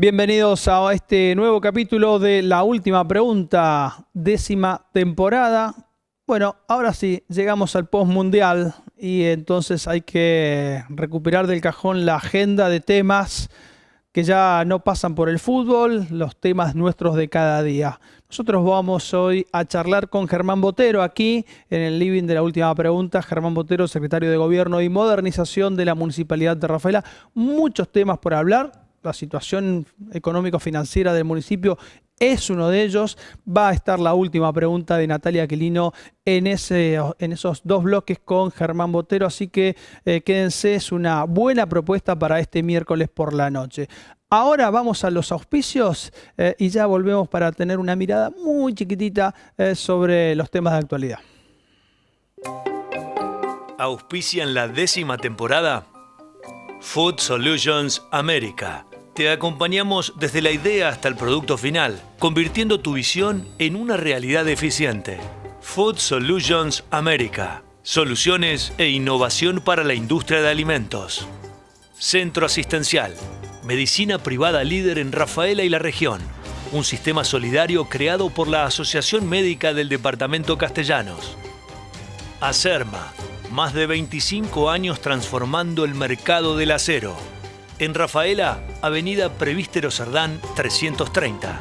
Bienvenidos a este nuevo capítulo de La Última Pregunta, 10ª temporada. Bueno, ahora sí, llegamos al postmundial y entonces hay que recuperar del cajón la agenda de temas que ya no pasan por el fútbol, los temas nuestros de cada día. Nosotros vamos hoy a charlar con Germán Botero aquí en el living de La Última Pregunta. Germán Botero, secretario de Gobierno y Modernización de la Municipalidad de Rafaela. Muchos temas por hablar. La situación económico-financiera del municipio es uno de ellos. Va a estar la última pregunta de Natalia Aquilino en esos dos bloques con Germán Botero, así que quédense, es una buena propuesta para este miércoles por la noche. Ahora vamos a los auspicios y ya volvemos para tener una mirada muy chiquitita sobre los temas de actualidad. Auspician la 10ª temporada Food Solutions América. Te acompañamos desde la idea hasta el producto final, convirtiendo tu visión en una realidad eficiente. Food Solutions América. Soluciones e innovación para la industria de alimentos. Centro Asistencial. Medicina privada líder en Rafaela y la región. Un sistema solidario creado por la Asociación Médica del Departamento Castellanos. Acerma. Más de 25 años transformando el mercado del acero. En Rafaela, Avenida Prevístero Cerdán 330.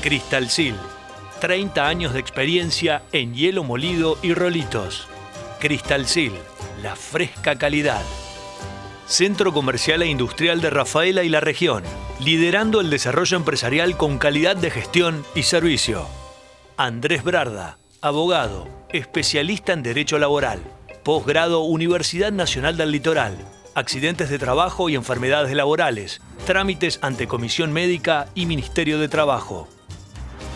Cristalsil. 30 años de experiencia en hielo molido y rolitos. Cristalsil, la fresca calidad. Centro Comercial e Industrial de Rafaela y la región, liderando el desarrollo empresarial con calidad de gestión y servicio. Andrés Brarda, abogado, especialista en Derecho Laboral. Posgrado Universidad Nacional del Litoral. Accidentes de trabajo y enfermedades laborales. Trámites ante Comisión Médica y Ministerio de Trabajo.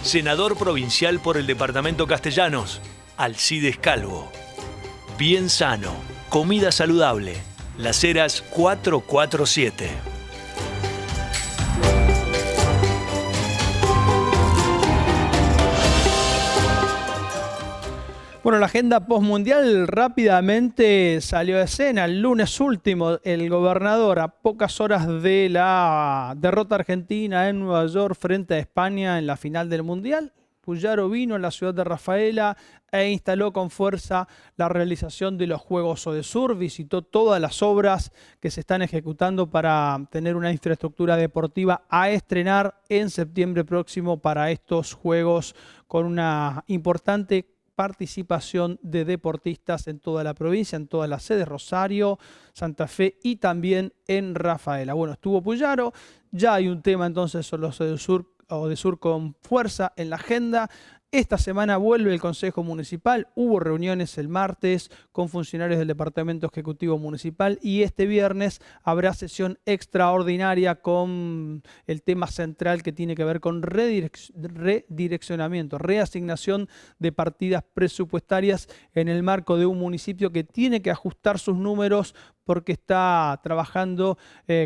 Senador provincial por el Departamento Castellanos. Alcides Calvo. Bien Sano. Comida saludable. Las Heras 447. Bueno, la agenda postmundial rápidamente salió a escena. El lunes último, el gobernador, a pocas horas de la derrota argentina en Nueva York frente a España en la final del Mundial, Puyaro vino a la ciudad de Rafaela e instaló con fuerza la realización de los Juegos Odesur, visitó todas las obras que se están ejecutando para tener una infraestructura deportiva a estrenar en septiembre próximo para estos Juegos con una importante participación de deportistas en toda la provincia, en todas las sedes, Rosario, Santa Fe y también en Rafaela. Bueno, estuvo Puyaro, ya hay un tema entonces sobre los Odesur con fuerza en la agenda. Esta semana vuelve el Consejo Municipal, hubo reuniones el martes con funcionarios del Departamento Ejecutivo Municipal y este viernes habrá sesión extraordinaria con el tema central que tiene que ver con redireccionamiento, reasignación de partidas presupuestarias en el marco de un municipio que tiene que ajustar sus números porque está trabajando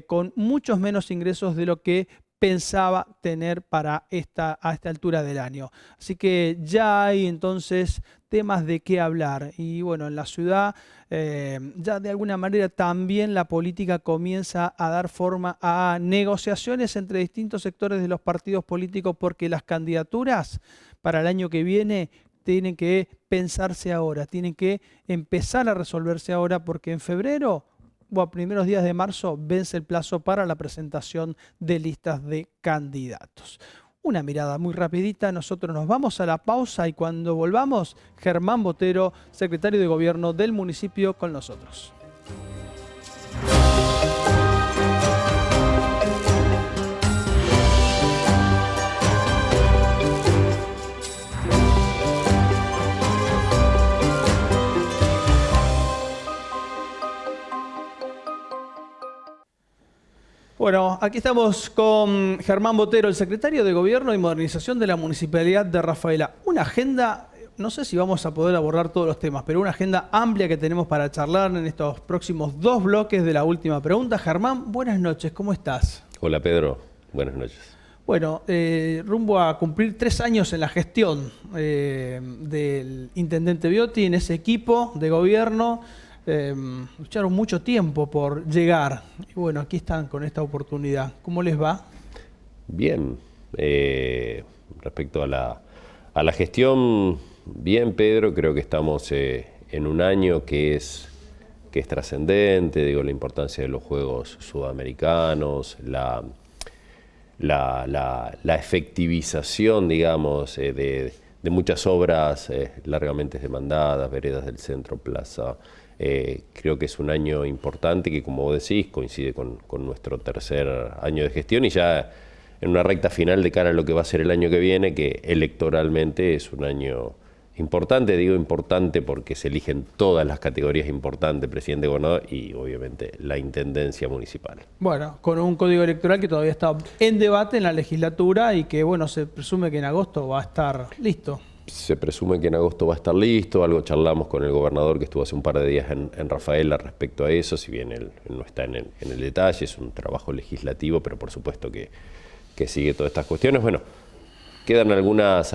con muchos menos ingresos de lo que pensaba tener a esta altura del año. Así que ya hay entonces temas de qué hablar. Y bueno, en la ciudad ya de alguna manera también la política comienza a dar forma a negociaciones entre distintos sectores de los partidos políticos porque las candidaturas para el año que viene tienen que pensarse ahora, tienen que empezar a resolverse ahora porque en febrero o a primeros días de marzo vence el plazo para la presentación de listas de candidatos. Una mirada muy rapidita, nosotros nos vamos a la pausa y cuando volvamos, Germán Botero, secretario de Gobierno del municipio, con nosotros. Bueno, aquí estamos con Germán Botero, el secretario de Gobierno y Modernización de la Municipalidad de Rafaela. Una agenda, no sé si vamos a poder abordar todos los temas, pero una agenda amplia que tenemos para charlar en estos próximos dos bloques de La Última Pregunta. Germán, buenas noches, ¿cómo estás? Hola Pedro, buenas noches. Bueno, rumbo a cumplir 3 años en la gestión del intendente Biotti en ese equipo de gobierno. Lucharon mucho tiempo por llegar. Y bueno, aquí están con esta oportunidad. ¿Cómo les va? Bien. Respecto a la gestión, bien, Pedro, creo que estamos en un año que es trascendente, digo, la importancia de los Juegos Sudamericanos, la efectivización, digamos, de muchas obras largamente demandadas, veredas del centro, plaza. Creo que es un año importante que, como vos decís, coincide con nuestro tercer año de gestión y ya en una recta final de cara a lo que va a ser el año que viene, que electoralmente es un año importante. Digo importante porque se eligen todas las categorías importantes, presidente, gobernador y obviamente la intendencia municipal. Bueno, con un código electoral que todavía está en debate en la legislatura y que, bueno, se presume que en agosto va a estar listo. Se presume que en agosto va a estar listo. Algo charlamos con el gobernador que estuvo hace un par de días en Rafaela respecto a eso, si bien él no está en el detalle, es un trabajo legislativo, pero por supuesto que sigue todas estas cuestiones. Bueno, quedan algunas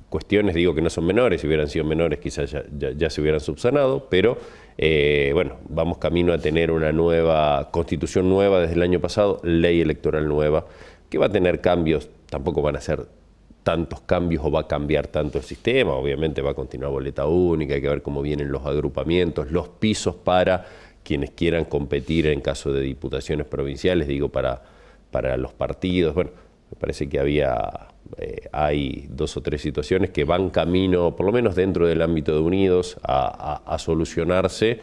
cuestiones, digo que no son menores, si hubieran sido menores quizás ya se hubieran subsanado, pero bueno, vamos camino a tener una nueva constitución nueva desde el año pasado, ley electoral nueva, que va a tener cambios, tampoco van a ser tantos cambios o va a cambiar tanto el sistema, obviamente va a continuar boleta única, hay que ver cómo vienen los agrupamientos, los pisos para quienes quieran competir en caso de diputaciones provinciales, digo para los partidos. Bueno, me parece que hay 2 o 3 situaciones que van camino, por lo menos dentro del ámbito de Unidos, a solucionarse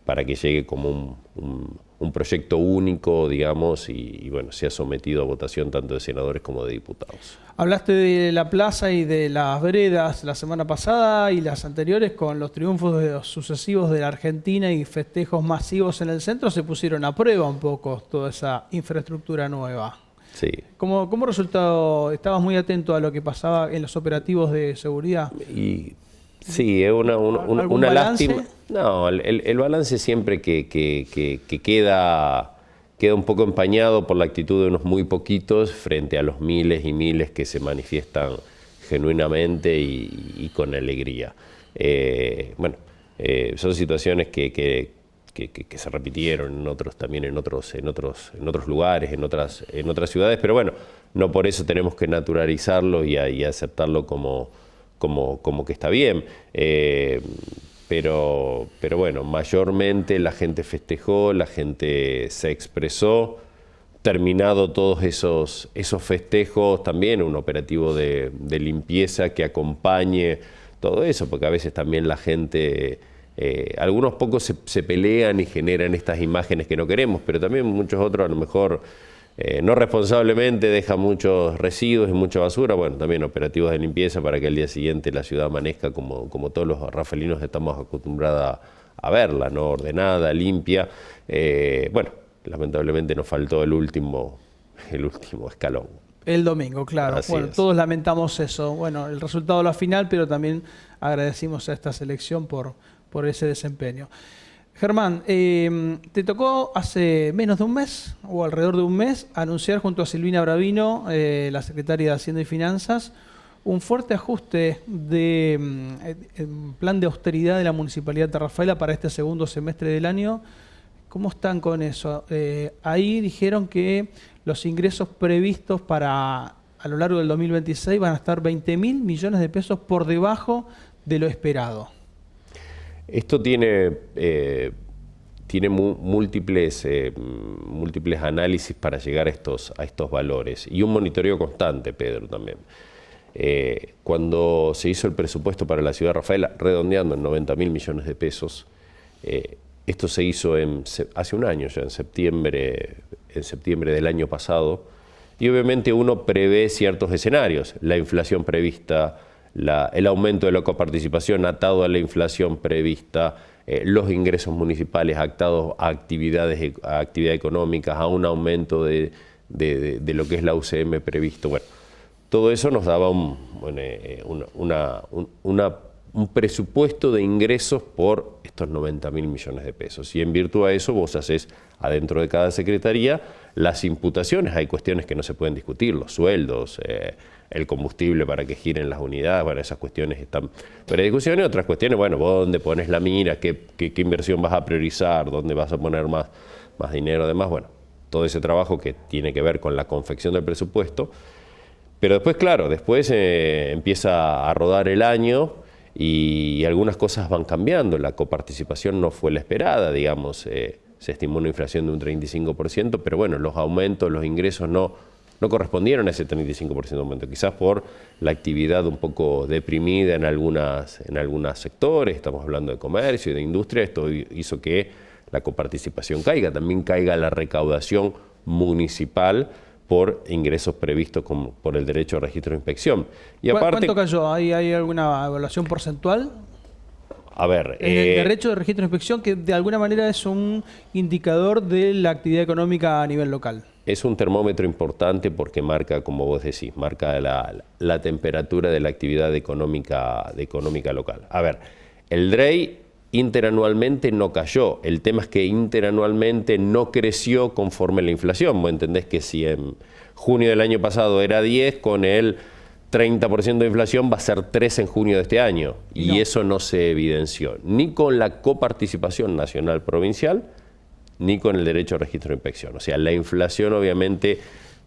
para que llegue como un proyecto único, digamos, y bueno, sea sometido a votación tanto de senadores como de diputados. Hablaste de la plaza y de las veredas la semana pasada y las anteriores con los triunfos sucesivos de la Argentina y festejos masivos en el centro, se pusieron a prueba un poco toda esa infraestructura nueva. Sí. ¿Cómo resultado? ¿Estabas muy atento a lo que pasaba en los operativos de seguridad? Y sí, es una lástima. No, el balance siempre que queda un poco empañado por la actitud de unos muy poquitos frente a los miles y miles que se manifiestan genuinamente y con alegría. Bueno, son situaciones que se repitieron también en otros lugares, en otras ciudades, pero bueno, no por eso tenemos que naturalizarlo y aceptarlo como que está bien. Pero bueno, mayormente la gente festejó, la gente se expresó. Terminado todos esos festejos, también un operativo de limpieza que acompañe todo eso, porque a veces también la gente, algunos pocos se pelean y generan estas imágenes que no queremos, pero también muchos otros a lo mejor no responsablemente dejan muchos residuos y mucha basura. Bueno, también operativos de limpieza para que al día siguiente la ciudad amanezca como todos los rafelinos estamos acostumbrados a verla, ¿no? Ordenada, limpia. Bueno, lamentablemente nos faltó el último escalón. El domingo, claro. Así bueno, es. todos lamentamos eso. Bueno, el resultado de la final, pero también agradecimos a esta selección por ese desempeño. Germán, te tocó hace menos de un mes, o alrededor de un mes, anunciar junto a Silvina Bravino, la secretaria de Hacienda y Finanzas, un fuerte ajuste de plan de austeridad de la Municipalidad de Rafaela para este segundo semestre del año. ¿Cómo están con eso? Ahí dijeron que los ingresos previstos a lo largo del 2026 van a estar 20.000 millones de pesos por debajo de lo esperado. Esto tiene múltiples análisis para llegar a estos valores y un monitoreo constante, Pedro, también. Cuando se hizo el presupuesto para la ciudad de Rafaela, redondeando en 90.000 millones de pesos, esto se hizo hace un año ya, en septiembre del año pasado, y obviamente uno prevé ciertos escenarios, la inflación prevista, el aumento de la coparticipación atado a la inflación prevista, los ingresos municipales atados a actividad económicas, a un aumento de lo que es la UCM previsto. Bueno, todo eso nos daba un presupuesto de ingresos por estos 90.000 millones de pesos. Y en virtud a eso vos haces adentro de cada secretaría las imputaciones. Hay cuestiones que no se pueden discutir, los sueldos, el combustible para que giren las unidades, bueno, esas cuestiones están para discusión, y otras cuestiones, bueno, vos dónde pones la mira, qué inversión vas a priorizar, dónde vas a poner más dinero, además, bueno, todo ese trabajo que tiene que ver con la confección del presupuesto. Pero después, claro, empieza a rodar el año y algunas cosas van cambiando. La coparticipación no fue la esperada, digamos, se estimó una inflación de un 35%, pero bueno, los aumentos, los ingresos no correspondieron a ese 35% de aumento, quizás por la actividad un poco deprimida en algunos sectores, estamos hablando de comercio y de industria, esto hizo que la coparticipación caiga, también caiga la recaudación municipal por ingresos previstos por el derecho de registro de inspección. Y aparte, ¿cuánto cayó? ¿Hay alguna evaluación porcentual? A ver, el derecho de registro de inspección, que de alguna manera es un indicador de la actividad económica a nivel local. Es un termómetro importante porque marca, como vos decís, marca la temperatura de la actividad económica local. A ver, el DREI interanualmente no cayó. El tema es que interanualmente no creció conforme la inflación. Vos entendés que si en junio del año pasado era 10, con el 30% de inflación va a ser 3 en junio de este año. Y eso no se evidenció ni con la coparticipación nacional provincial, ni con el derecho a registro de inspección. O sea, la inflación obviamente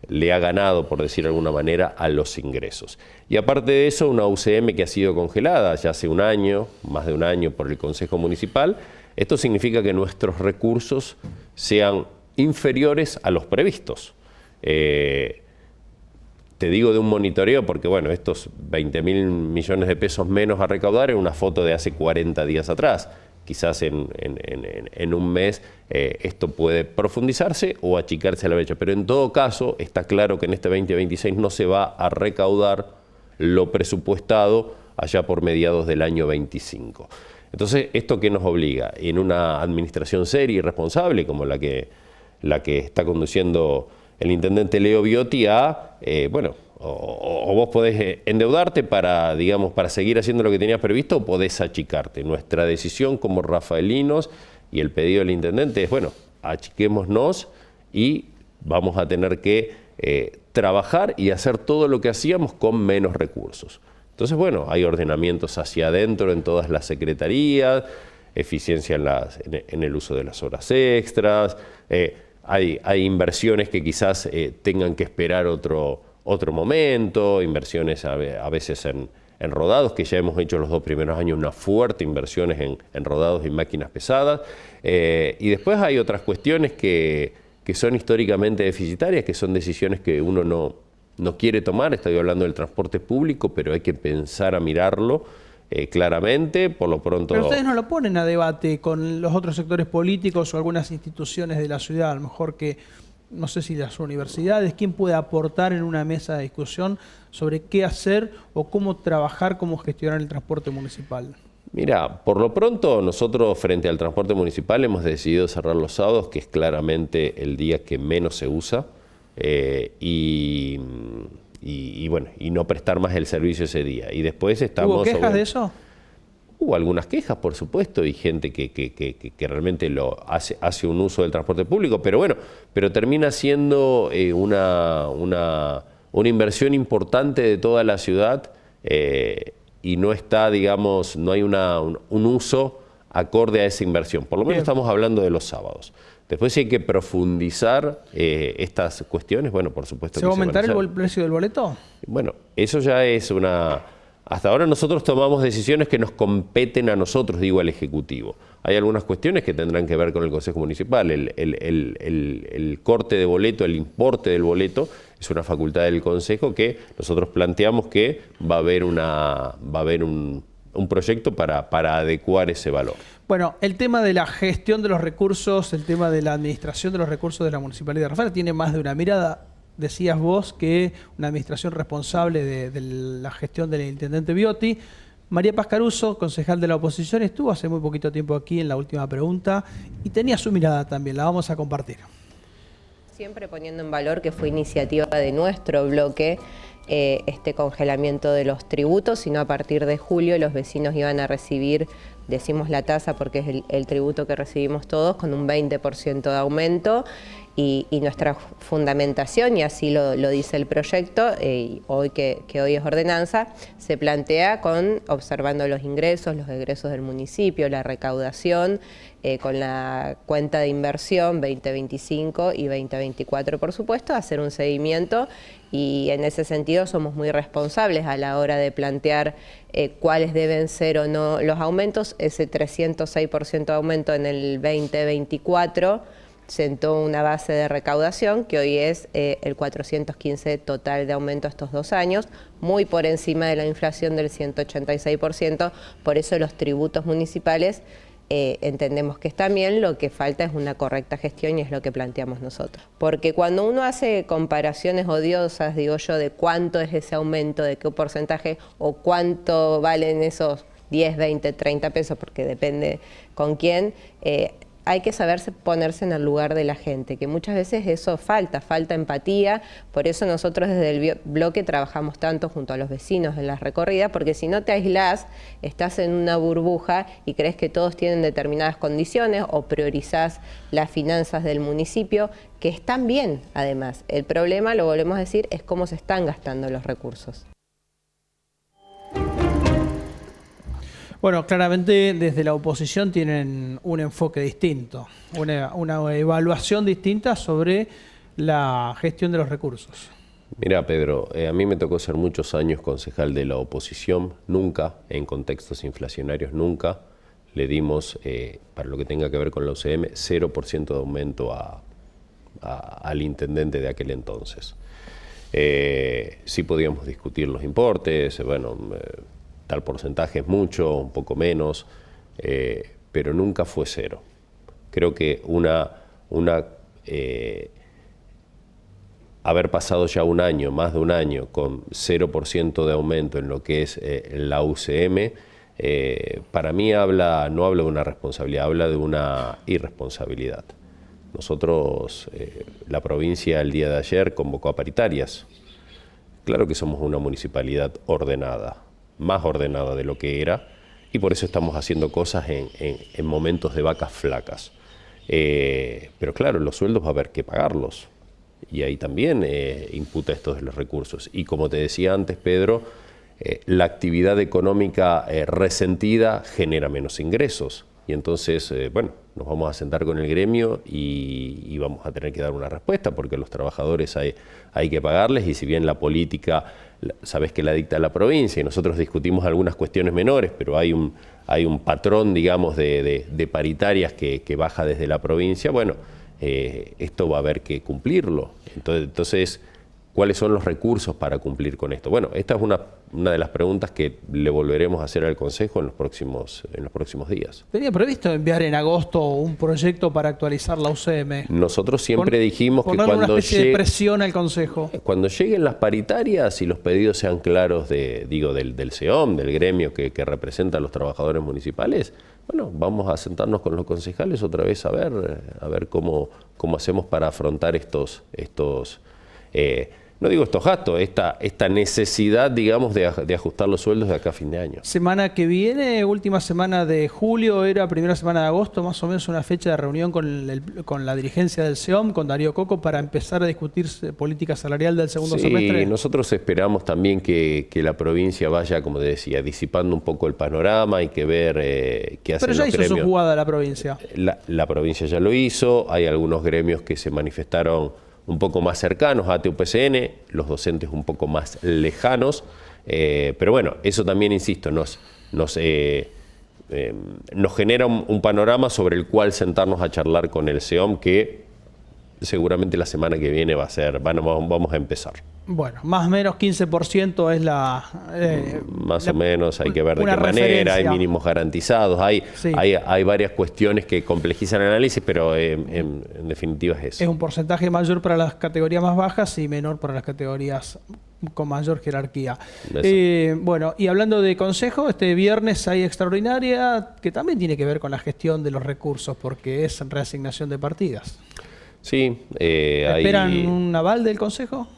le ha ganado, por decir de alguna manera, a los ingresos. Y aparte de eso, una UCM que ha sido congelada ya hace un año, más de un año, por el Consejo Municipal. Esto significa que nuestros recursos sean inferiores a los previstos. Te digo de un monitoreo porque, bueno, estos 20.000 millones de pesos menos a recaudar es una foto de hace 40 días atrás. Quizás en un mes esto puede profundizarse o achicarse a la brecha. Pero en todo caso, está claro que en este 2026 no se va a recaudar lo presupuestado allá por mediados del año 25. Entonces, ¿esto qué nos obliga? En una administración seria y responsable como la que está conduciendo el intendente Leo Biotti o vos podés endeudarte para seguir haciendo lo que tenías previsto, o podés achicarte. Nuestra decisión como rafaelinos y el pedido del intendente es, achiquémonos y vamos a tener que trabajar y hacer todo lo que hacíamos con menos recursos. Entonces, hay ordenamientos hacia adentro en todas las secretarías, eficiencia en el uso de las horas extras, hay inversiones que quizás tengan que esperar otro momento, inversiones a veces en rodados, que ya hemos hecho los 2 primeros años unas fuertes inversiones en rodados y máquinas pesadas. Y después hay otras cuestiones que son históricamente deficitarias, que son decisiones que uno no quiere tomar. Estoy hablando del transporte público, pero hay que pensar a mirarlo claramente, por lo pronto. Pero ustedes no lo ponen a debate con los otros sectores políticos o algunas instituciones de la ciudad, a lo mejor que, no sé si las universidades, ¿quién puede aportar en una mesa de discusión sobre qué hacer o cómo trabajar, cómo gestionar el transporte municipal? Mira, por lo pronto nosotros frente al transporte municipal hemos decidido cerrar los sábados, que es claramente el día que menos se usa, y no prestar más el servicio ese día. Y después estamos... ¿Hubo quejas de eso? Hubo algunas quejas, por supuesto, y gente que realmente hace un uso del transporte público, pero termina siendo una inversión importante de toda la ciudad, y no está, no hay un uso acorde a esa inversión. Por lo menos estamos hablando de los sábados. Después, si hay que profundizar estas cuestiones, por supuesto. ¿Se va a aumentar el precio del boleto? Eso ya es Hasta ahora nosotros tomamos decisiones que nos competen a nosotros, digo al Ejecutivo. Hay algunas cuestiones que tendrán que ver con el Consejo Municipal. El corte de boleto, el importe del boleto, es una facultad del Consejo que nosotros planteamos que va a haber un proyecto para adecuar ese valor. Bueno, el tema de la gestión de los recursos, el tema de la administración de los recursos de la Municipalidad de Rafaela tiene más de una mirada. Decías vos que una administración responsable de la gestión del intendente Biotti. María Paz Caruso, concejal de la oposición, estuvo hace muy poquito tiempo aquí en la última pregunta y tenía su mirada también, la vamos a compartir. Siempre poniendo en valor que fue iniciativa de nuestro bloque este congelamiento de los tributos, sino a partir de julio los vecinos iban a recibir decimos la tasa porque es el tributo que recibimos todos, con un 20% de aumento. Y nuestra fundamentación, y así lo dice el proyecto, que hoy es ordenanza, se plantea observando los ingresos, los egresos del municipio, la recaudación, con la cuenta de inversión 2025 y 2024, por supuesto, hacer un seguimiento, y en ese sentido somos muy responsables a la hora de plantear cuáles deben ser o no los aumentos. Ese 306% de aumento en el 2024 sentó una base de recaudación que hoy es el 415 total de aumento estos 2 años, muy por encima de la inflación del 186%, por eso los tributos municipales entendemos que están bien, lo que falta es una correcta gestión y es lo que planteamos nosotros. Porque cuando uno hace comparaciones odiosas, digo yo, de cuánto es ese aumento, de qué porcentaje o cuánto valen esos 10, 20, 30 pesos, porque depende con quién, hay que saberse ponerse en el lugar de la gente, que muchas veces eso falta empatía. Por eso nosotros desde el bloque trabajamos tanto junto a los vecinos en las recorridas, porque si no te aislás, estás en una burbuja y crees que todos tienen determinadas condiciones o priorizás las finanzas del municipio, que están bien además. El problema, lo volvemos a decir, es cómo se están gastando los recursos. Bueno, claramente desde la oposición tienen un enfoque distinto, una evaluación distinta sobre la gestión de los recursos. Mira, Pedro, a mí me tocó ser muchos años concejal de la oposición. Nunca, en contextos inflacionarios, nunca le dimos, para lo que tenga que ver con la UCM, 0% de aumento al intendente de aquel entonces. Sí podíamos discutir los importes, bueno, tal porcentaje es mucho, un poco menos, pero nunca fue 0. Creo que haber pasado ya un año, más de un año, con 0% de aumento en lo que es la UCM, para mí no habla de una responsabilidad, habla de una irresponsabilidad. Nosotros, la provincia el día de ayer convocó a paritarias. Claro que somos una municipalidad ordenada, más ordenada de lo que era, y por eso estamos haciendo cosas en momentos de vacas flacas. Pero claro, los sueldos va a haber que pagarlos, y ahí también imputa esto de los recursos. Y como te decía antes, Pedro, la actividad económica resentida genera menos ingresos. Y entonces, bueno, nos vamos a sentar con el gremio y vamos a tener que dar una respuesta, porque a los trabajadores hay que pagarles, y si bien la política, sabes que la dicta la provincia, y nosotros discutimos algunas cuestiones menores, pero hay un patrón, digamos, de paritarias que baja desde la provincia, bueno, esto va a haber que cumplirlo. Entonces, ¿cuáles son los recursos para cumplir con esto? Bueno, esta es una de las preguntas que le volveremos a hacer al Consejo en los próximos días. ¿Tenía previsto enviar en agosto un proyecto para actualizar la UCM? Nosotros siempre dijimos que una especie de presión al Consejo. Cuando lleguen las paritarias y los pedidos sean claros del SEOM, del gremio que representa a los trabajadores municipales, bueno, vamos a sentarnos con los concejales otra vez a ver cómo hacemos para afrontar estos no digo estos gastos, esta necesidad, digamos, de ajustar los sueldos de acá a fin de año. Semana que viene, última semana de julio, era primera semana de agosto, más o menos una fecha de reunión con la dirigencia del SEOM, con Darío Coco, para empezar a discutir política salarial del segundo semestre. Sí, nosotros esperamos también que la provincia vaya, como te decía, disipando un poco el panorama, hay que ver qué hacen los gremios. Pero ya hizo su jugada la provincia. La provincia ya lo hizo, hay algunos gremios que se manifestaron un poco más cercanos a ATU-PCN, los docentes un poco más lejanos, pero bueno, eso también, insisto, nos genera un panorama sobre el cual sentarnos a charlar con el SEOM, que seguramente la semana que viene vamos a empezar. Bueno, más o menos 15% es más o menos, hay que ver de qué manera, hay mínimos garantizados, hay varias cuestiones que complejizan el análisis, pero en definitiva es eso. Es un porcentaje mayor para las categorías más bajas y menor para las categorías con mayor jerarquía. Bueno, y hablando de consejo, este viernes hay extraordinaria que también tiene que ver con la gestión de los recursos, porque es reasignación de partidas. Sí. ¿Esperan un aval del consejo?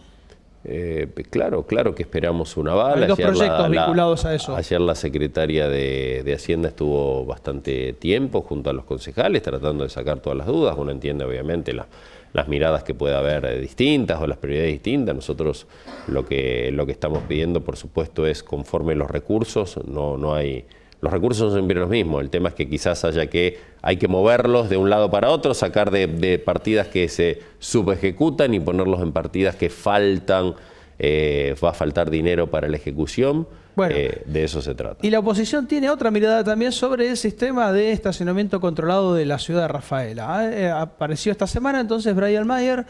Claro que esperamos un aval. Hay dos proyectos vinculados a eso. Ayer la secretaria de Hacienda estuvo bastante tiempo junto a los concejales tratando de sacar todas las dudas. Uno entiende obviamente las miradas que pueda haber distintas o las prioridades distintas. Nosotros lo que estamos pidiendo, por supuesto, es conforme los recursos. Los recursos son siempre los mismos. El tema es que quizás hay que moverlos de un lado para otro, sacar de partidas que se subejecutan y ponerlos en partidas que faltan. Va a faltar dinero para la ejecución. Bueno, de eso se trata. Y la oposición tiene otra mirada también sobre el sistema de estacionamiento controlado de la ciudad de Rafaela. Apareció esta semana entonces Brian Mayer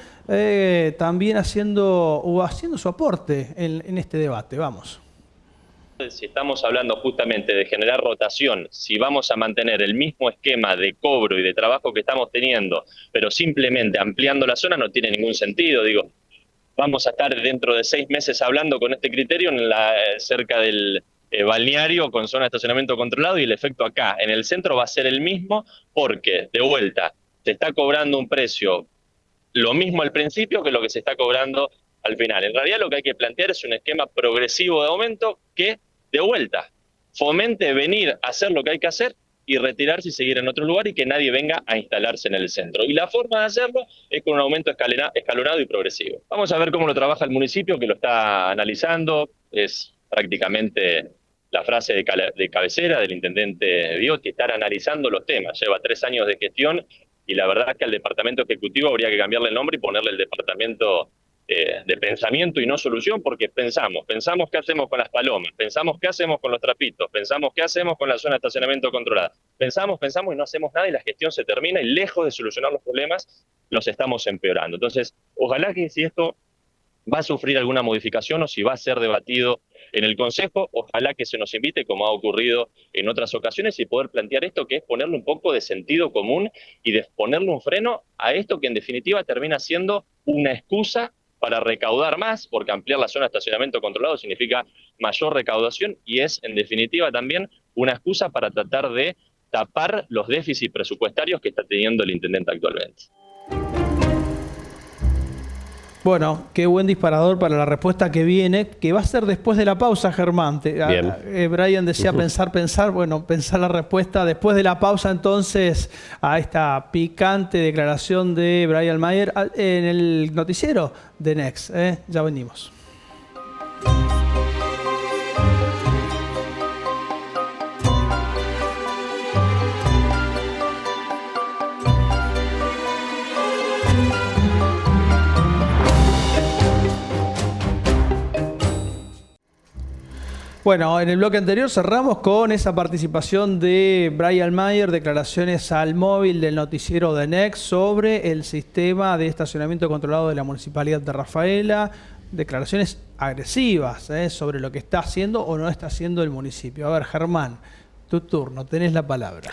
también haciendo su aporte en este debate. Vamos. Si estamos hablando justamente de generar rotación, si vamos a mantener el mismo esquema de cobro y de trabajo que estamos teniendo, pero simplemente ampliando la zona, no tiene ningún sentido. Digo, vamos a estar dentro de 6 meses hablando con este criterio cerca del balneario con zona de estacionamiento controlado, y el efecto acá en el centro va a ser el mismo, porque de vuelta se está cobrando un precio lo mismo al principio que lo que se está cobrando al final. En realidad lo que hay que plantear es un esquema progresivo de aumento que, de vuelta, fomente venir a hacer lo que hay que hacer y retirarse y seguir en otro lugar y que nadie venga a instalarse en el centro. Y la forma de hacerlo es con un aumento escalonado y progresivo. Vamos a ver cómo lo trabaja el municipio, que lo está analizando. Es prácticamente la frase de cabecera del intendente Biotti, estar analizando los temas. Lleva 3 años de gestión y la verdad es que al departamento ejecutivo habría que cambiarle el nombre y ponerle el departamento de pensamiento y no solución, porque pensamos qué hacemos con las palomas, pensamos qué hacemos con los trapitos, pensamos qué hacemos con la zona de estacionamiento controlada, pensamos y no hacemos nada y la gestión se termina y lejos de solucionar los problemas los estamos empeorando. Entonces, ojalá que si esto va a sufrir alguna modificación o si va a ser debatido en el Consejo, ojalá que se nos invite, como ha ocurrido en otras ocasiones, y poder plantear esto, que es ponerle un poco de sentido común y de ponerle un freno a esto que en definitiva termina siendo una excusa para recaudar más, porque ampliar la zona de estacionamiento controlado significa mayor recaudación y es, en definitiva, también una excusa para tratar de tapar los déficits presupuestarios que está teniendo el intendente actualmente. Bueno, qué buen disparador para la respuesta que viene, que va a ser después de la pausa, Germán. Brian decía pensar, bueno, pensar la respuesta después de la pausa, entonces, a esta picante declaración de Brian Mayer en el noticiero de Next. Ya venimos. Bueno, en el bloque anterior cerramos con esa participación de Brian Mayer, declaraciones al móvil del noticiero de Next sobre el sistema de estacionamiento controlado de la Municipalidad de Rafaela, declaraciones agresivas sobre lo que está haciendo o no está haciendo el municipio. A ver, Germán, tu turno, tenés la palabra.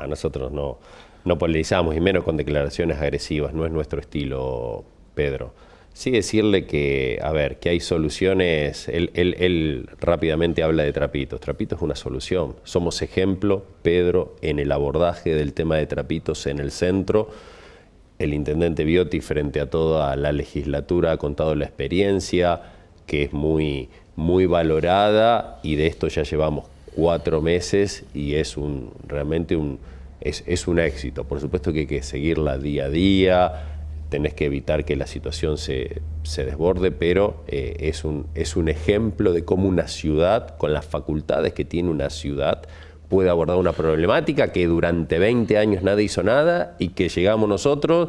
Nosotros no polarizamos, y menos con declaraciones agresivas, no es nuestro estilo, Pedro. Sí decirle que, que hay soluciones. Él rápidamente habla de trapitos. Trapitos es una solución. Somos ejemplo, Pedro, en el abordaje del tema de trapitos en el centro. El intendente Biotti, frente a toda la legislatura, ha contado la experiencia, que es muy valorada, y de esto ya llevamos 4 meses y es realmente un éxito. Por supuesto que hay que seguirla día a día. Tenés que evitar que la situación se desborde, pero es un ejemplo de cómo una ciudad, con las facultades que tiene una ciudad, puede abordar una problemática que durante 20 años nadie hizo nada y que llegamos nosotros,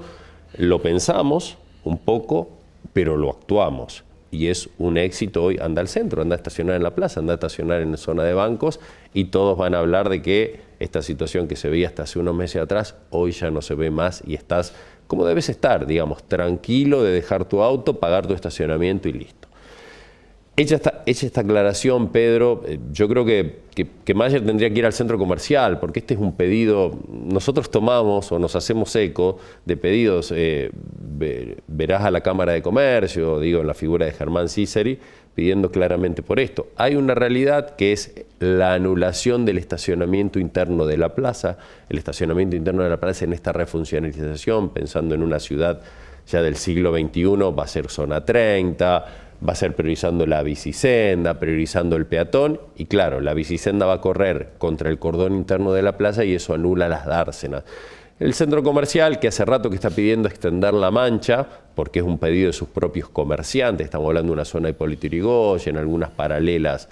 lo pensamos un poco, pero lo actuamos. Y es un éxito hoy. Anda al centro, anda a estacionar en la plaza, anda a estacionar en la zona de bancos y todos van a hablar de que esta situación que se veía hasta hace unos meses atrás, hoy ya no se ve más y estás como debes estar, digamos, tranquilo de dejar tu auto, pagar tu estacionamiento y listo. Hecha esta aclaración, Pedro, yo creo que Mayer tendría que ir al centro comercial, porque este es un pedido. Nosotros tomamos o nos hacemos eco de pedidos, verás a la Cámara de Comercio, digo, en la figura de Germán Cíceri, pidiendo claramente por esto. Hay una realidad que es la anulación del estacionamiento interno de la plaza, el estacionamiento interno de la plaza en esta refuncionalización, pensando en una ciudad ya del siglo XXI, va a ser zona 30, va a ser priorizando la bicisenda, priorizando el peatón, y claro, la bicisenda va a correr contra el cordón interno de la plaza y eso anula las dársenas. El centro comercial, que hace rato que está pidiendo extender la mancha, porque es un pedido de sus propios comerciantes, estamos hablando de una zona de Hipólito Yrigoyen, algunas paralelas,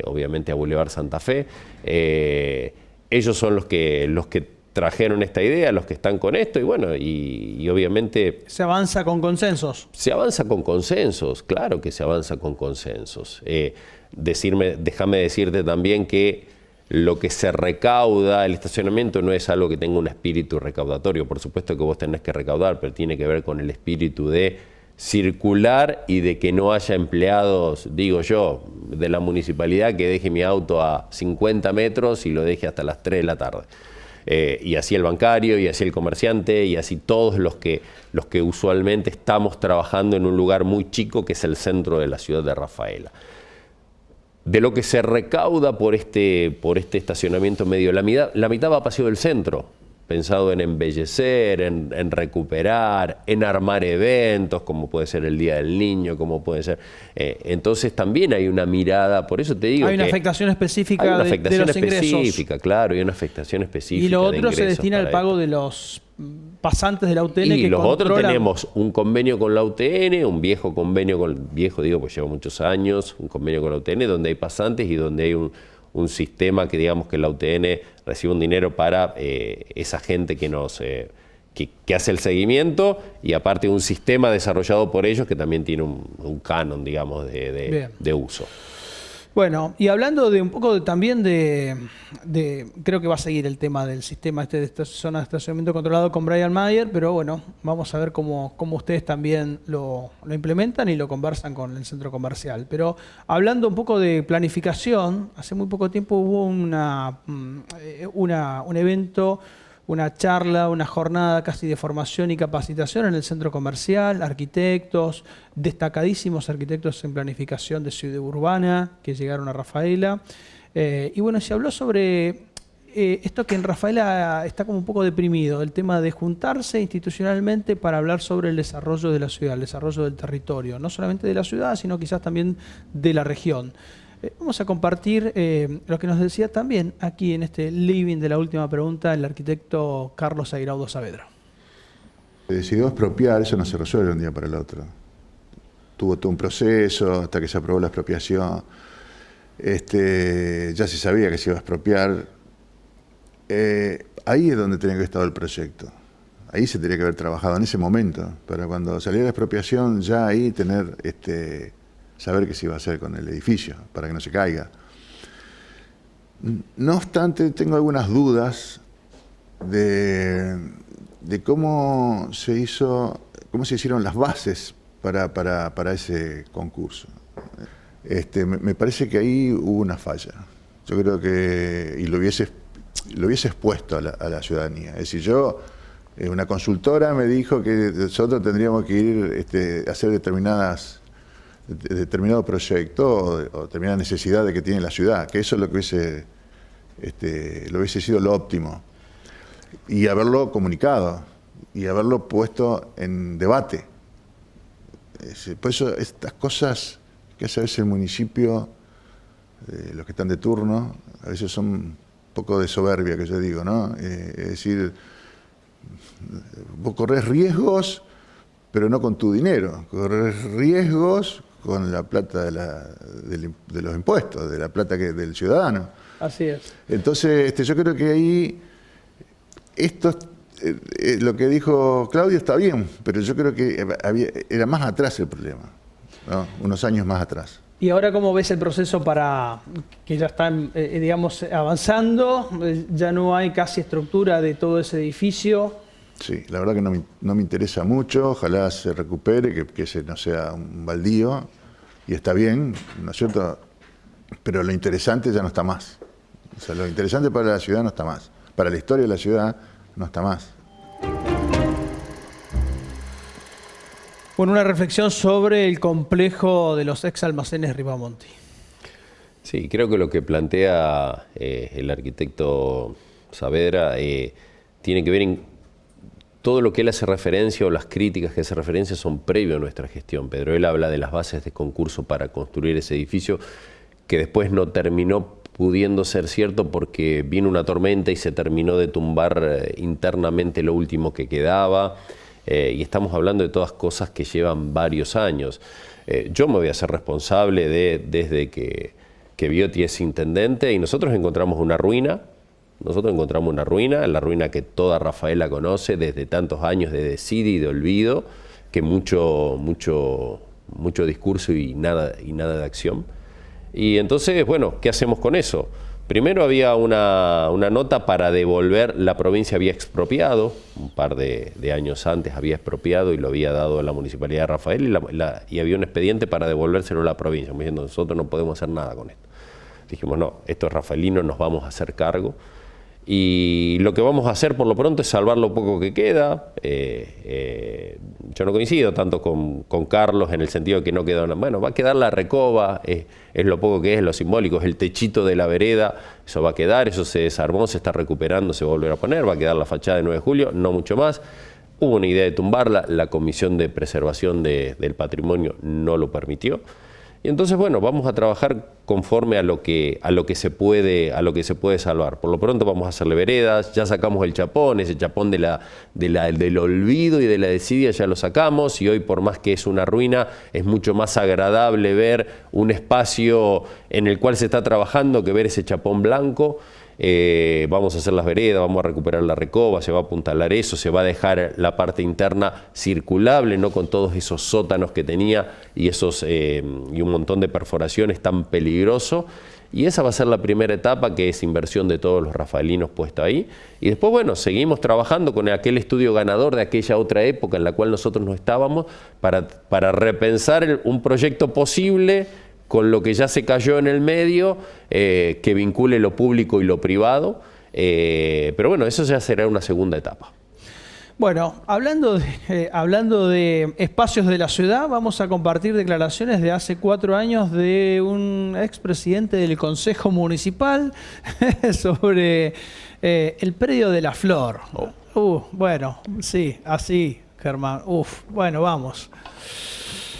obviamente a Boulevard Santa Fe, ellos son los que trajeron esta idea, los que están con esto, y bueno, y obviamente... ¿Se avanza con consensos? Se avanza con consensos, claro que se avanza con consensos. Déjame decirte también que lo que se recauda, el estacionamiento no es algo que tenga un espíritu recaudatorio, por supuesto que vos tenés que recaudar, pero tiene que ver con el espíritu de circular y de que no haya empleados, digo yo, de la municipalidad que deje mi auto a 50 metros y lo deje hasta las 3 de la tarde. Y así el bancario, y así el comerciante, y así todos los que usualmente estamos trabajando en un lugar muy chico que es el centro de la ciudad de Rafaela. De lo que se recauda por este estacionamiento medio, la mitad va a Paseo del Centro, pensado en embellecer, en recuperar, en armar eventos, como puede ser el Día del Niño, como puede ser... entonces también hay una mirada, por eso te digo hay una que afectación específica hay una de afectación los ingresos. específica, claro, hay una afectación específica. Y lo otro de ingresos se destina al pago esto. de los pasantes de la UTN Y que los otros controlan. tenemos un convenio con la UTN, un viejo convenio viejo digo, pues lleva muchos años, un convenio con la UTN donde hay pasantes y donde hay un sistema que digamos que la UTN recibe un dinero para esa gente que que hace el seguimiento, y aparte un sistema desarrollado por ellos que también tiene un canon, digamos, de uso. Bueno, y hablando de un poco también creo que va a seguir el tema del sistema de esta zona de estacionamiento controlado con Brian Mayer, pero bueno, vamos a ver cómo ustedes también lo implementan y lo conversan con el centro comercial. Pero hablando un poco de planificación, hace muy poco tiempo hubo un evento, una charla, una jornada casi de formación y capacitación en el centro comercial, arquitectos, destacadísimos arquitectos en planificación de ciudad urbana que llegaron a Rafaela. Y bueno, se habló sobre esto que en Rafaela está como un poco deprimido, el tema de juntarse institucionalmente para hablar sobre el desarrollo de la ciudad, el desarrollo del territorio, no solamente de la ciudad, sino quizás también de la región. Vamos a compartir lo que nos decía también aquí en este living de la última pregunta el arquitecto Carlos Airaudo Saavedra. Se decidió expropiar, eso no se resuelve de un día para el otro. Tuvo todo un proceso hasta que se aprobó la expropiación. Ya se sabía que se iba a expropiar. Ahí es donde tenía que haber estado el proyecto. Ahí se tenía que haber trabajado en ese momento, para cuando saliera la expropiación ya ahí tener saber qué se iba a hacer con el edificio, para que no se caiga. No obstante, tengo algunas dudas de cómo se hicieron las bases para ese concurso. Me parece que ahí hubo una falla. Yo creo que, y lo hubiese expuesto a la ciudadanía. Es decir, una consultora me dijo que nosotros tendríamos que ir a hacer determinado proyecto o determinada necesidad de que tiene la ciudad, que eso es lo que hubiese sido lo óptimo. Y haberlo comunicado, y haberlo puesto en debate. Por eso estas cosas que hace a veces el municipio, los que están de turno, a veces son un poco de soberbia, que yo digo, ¿no? Es decir, vos corres riesgos, pero no con tu dinero, corres riesgos con la plata de los impuestos, de la plata del ciudadano. Así es. Entonces, yo creo que ahí lo que dijo Claudio está bien, pero yo creo que era más atrás el problema, ¿no? Unos años más atrás. ¿Y ahora cómo ves el proceso para que ya están, digamos, avanzando? Ya no hay casi estructura de todo ese edificio. Sí, la verdad que no me interesa mucho, ojalá se recupere, que ese no sea un baldío, y está bien, ¿no es cierto? Pero lo interesante ya no está más. O sea, lo interesante para la ciudad no está más. Para la historia de la ciudad no está más. Bueno, una reflexión sobre el complejo de los ex almacenes Ripamonti. Sí, creo que lo que plantea el arquitecto Saavedra tiene que ver todo lo que él hace referencia o las críticas que hace referencia son previo a nuestra gestión. Pedro, él habla de las bases de concurso para construir ese edificio que después no terminó pudiendo ser cierto porque vino una tormenta y se terminó de tumbar internamente lo último que quedaba. Y estamos hablando de todas cosas que llevan varios años. Yo me voy a hacer responsable desde que Viotti es intendente y nosotros encontramos una ruina. La ruina que toda Rafaela conoce desde tantos años de desidia y de olvido, que mucho discurso y nada de acción. Y entonces, bueno, ¿qué hacemos con eso? Primero había una nota para devolver, la provincia había expropiado, un par de años antes había expropiado y lo había dado a la Municipalidad de Rafaela y había un expediente para devolvérselo a la provincia, diciendo nosotros no podemos hacer nada con esto. Dijimos, no, esto es rafaelino, nos vamos a hacer cargo. Y lo que vamos a hacer por lo pronto es salvar lo poco que queda. Yo no coincido tanto con Carlos en el sentido de que no queda nada. Bueno, va a quedar la recoba, es lo poco que es, lo simbólico, es el techito de la vereda, eso va a quedar, eso se desarmó, se está recuperando, se va a volver a poner, va a quedar la fachada de 9 de julio, no mucho más. Hubo una idea de tumbarla, la Comisión de Preservación del Patrimonio no lo permitió. Y entonces, bueno, vamos a trabajar conforme a lo que se puede salvar. Por lo pronto vamos a hacerle veredas, ya sacamos el chapón, ese chapón del olvido y de la desidia ya lo sacamos, y hoy, por más que es una ruina, es mucho más agradable ver un espacio en el cual se está trabajando que ver ese chapón blanco. Vamos a hacer las veredas, vamos a recuperar la recoba, se va a apuntalar eso, se va a dejar la parte interna circulable, no con todos esos sótanos que tenía y un montón de perforaciones tan peligroso. Y esa va a ser la primera etapa, que es inversión de todos los rafaelinos puesto ahí. Y después, bueno, seguimos trabajando con aquel estudio ganador de aquella otra época en la cual nosotros no estábamos para repensar un proyecto posible con lo que ya se cayó en el medio, que vincule lo público y lo privado. Pero bueno, eso ya será una segunda etapa. Bueno, hablando de espacios de la ciudad, vamos a compartir declaraciones de hace 4 años de un expresidente del Consejo Municipal sobre el predio de la Flor. Bueno, sí, así, Germán. Bueno, vamos.